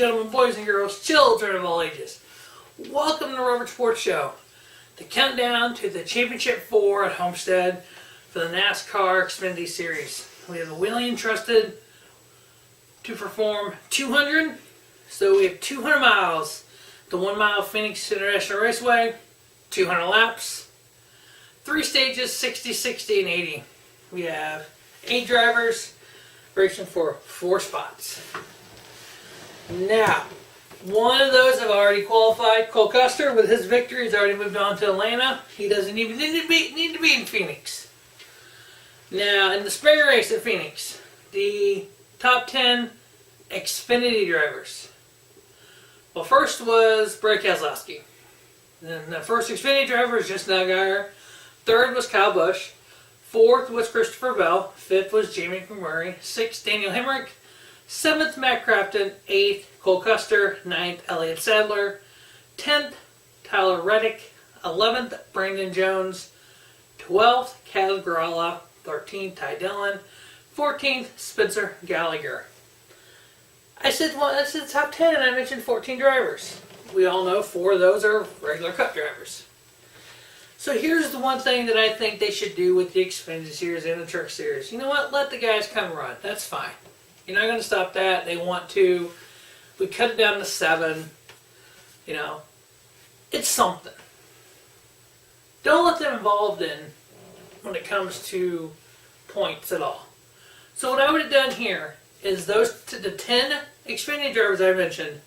gentlemen, boys and girls, children of all ages, welcome to the Robert Sports Show. The countdown to the Championship 4 at Homestead for the NASCAR Xfinity Series. We have the Whelen entrusted to perform 200, so we have 200 miles. The 1 mile Phoenix International Raceway, 200 laps, 3 stages, 60, 60, and 80. We have 8 drivers racing for 4 spots. Now, one of those have already qualified. Cole Custer, with his victory, has already moved on to Atlanta. He doesn't even need to be in Phoenix. Now, in the spring race at Phoenix, the top 10 Xfinity drivers. Well, first was Brad Keselowski. Then the first Xfinity driver was Justin Allgaier. Third was Kyle Busch. Fourth was Christopher Bell. Fifth was Jamie McMurray. Sixth, Daniel Hemrick. Seventh, Matt Crafton. Eighth, Cole Custer. Ninth, Elliott Sadler. 10th, Tyler Reddick. 11th, Brandon Jones. 12th, Caleb Garala. 13th, Ty Dillon. 14th, Spencer Gallagher. I said top 10 and I mentioned 14 drivers. We all know 4 of those are regular Cup drivers. So here's the one thing that I think they should do with the Xfinity Series and the Truck Series. You know what? Let the guys come run. That's fine. You're not going to stop that. They want to. We cut it down to 7. You know, it's something. Don't let them involved in when it comes to points at all. So what I would have done here is the 10 Xfinity drivers I mentioned,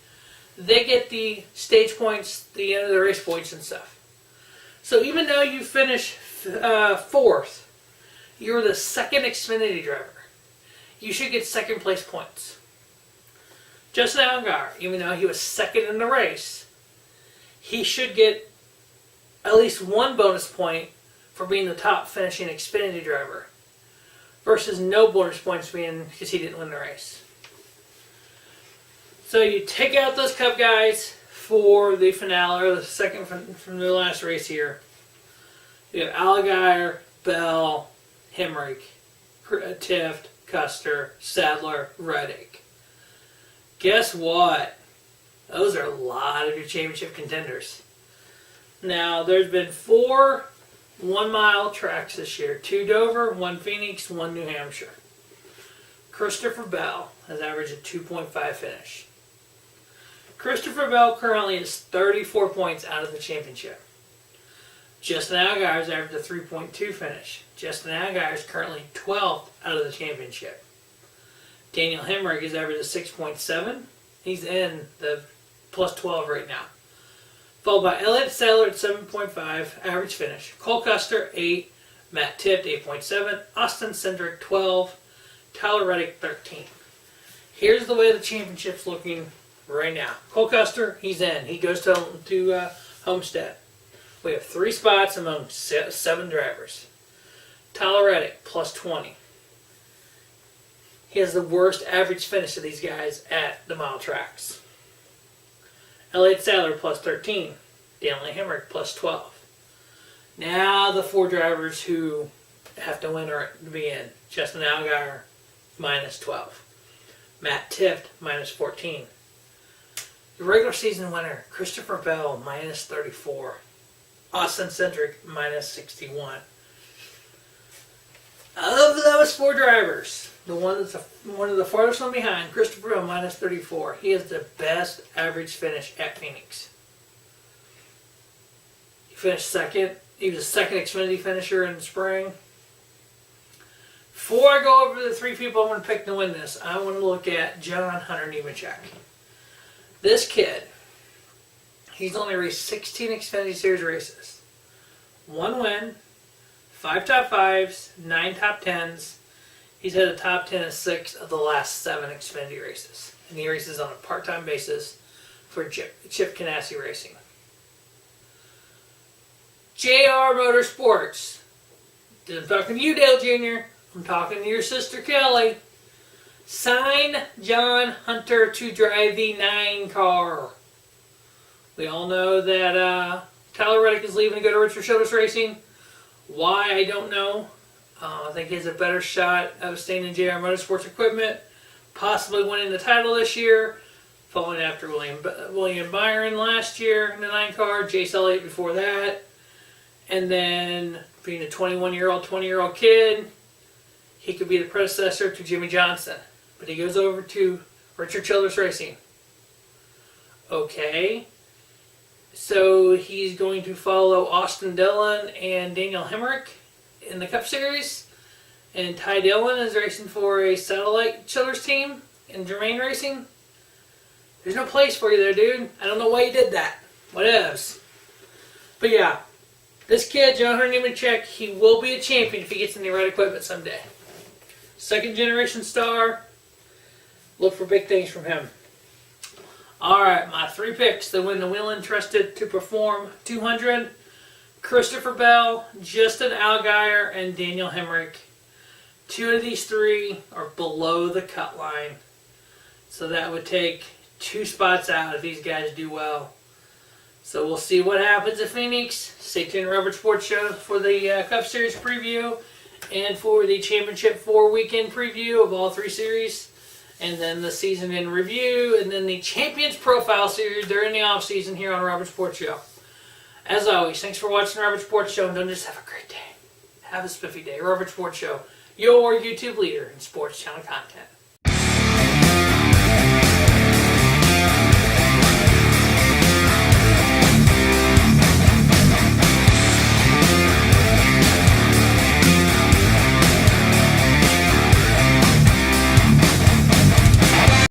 they get the stage points, the end of the race points and stuff. So even though you finish 4th, you're the second Xfinity driver. You should get second place points. Justin Allgaier, even though he was second in the race, he should get at least 1 bonus point for being the top finishing Xfinity driver, versus no bonus points because he didn't win the race. So you take out those Cup guys for the finale, or the second from the last race here. You have Allgaier, Bell, Hemrick, Tift, Custer, Sadler, Reddick. Guess what? Those are a lot of your championship contenders. Now, there's been 4 1-mile tracks this year. 2 Dover, 1 Phoenix, 1 New Hampshire. Christopher Bell has averaged a 2.5 finish. Christopher Bell currently is 34 points out of the championship. Justin Allgaier has averaged a 3.2 finish. Justin Allgaier is currently 12th out of the championship. Daniel Hemrick has averaged a 6.7. He's in the plus 12 right now. Followed by Elliott Sadler at 7.5, average finish. Cole Custer, 8. Matt Tift, 8.7. Austin Cindric, 12. Tyler Reddick, 13. Here's the way the championship's looking right now. Cole Custer, he's in. He goes to Homestead. We have 3 spots among 7 drivers. Tyler Reddick, plus 20. He has the worst average finish of these guys at the mile tracks. Elliott Sadler, plus 13. Daniel Hemrick, plus 12. Now the 4 drivers who have to win or to be in. Justin Allgaier, minus 12. Matt Tift, minus 14. The regular season winner, Christopher Bell, minus 34. Austin Cindric, minus 61. Of those 4 drivers, the one that's one of the farthest one behind, Christopher Bell, minus 34. He has the best average finish at Phoenix. He finished second. He was the second Xfinity finisher in the spring. Before I go over the 3 people I'm going to pick to win this, I want to look at John Hunter Nemechek. This kid, he's only raced 16 Xfinity Series races. 1 win, 5 top 5s, 9 top 10s. He's had a top 10 in 6 of the last 7 Xfinity races. And he races on a part-time basis for Chip Ganassi Racing. JR Motorsports. I'm talking to you, Dale Jr. I'm talking to your sister, Kelly. Sign John Hunter to drive the 9 car. We all know that Tyler Reddick is leaving to go to Richard Childress Racing. Why, I don't know. I think he has a better shot of staying in JR Motorsports equipment, possibly winning the title this year. following after William Byron last year in the 9 car, Chase Elliott before that, and then being a 21-year-old, 20-year-old kid, he could be the predecessor to Jimmy Johnson. But he goes over to Richard Childress Racing. Okay. So he's going to follow Austin Dillon and Daniel Hemrick in the Cup Series. And Ty Dillon is racing for a satellite Childress team in Germain Racing. There's no place for you there, dude. I don't know why you did that. Whatevs. But yeah, this kid, Jonathan Nemechek, he will be a champion if he gets in the right equipment someday. Second generation star. Look for big things from him. Alright, my 3 picks that win the Whelen Trusted to Perform 200. Christopher Bell, Justin Allgaier, and Daniel Hemrick. 2 of these 3 are below the cut line. So that would take 2 spots out if these guys do well. So we'll see what happens at Phoenix. Stay tuned to Robert Sports Show for the Cup Series preview and for the Championship 4 weekend preview of all 3 series. And then the season in review, and then the Champions Profile Series during the off season here on Robert Sports Show. As always, thanks for watching Robert Sports Show, and don't just have a great day. Have a spiffy day. Robert Sports Show, your YouTube leader in sports channel content.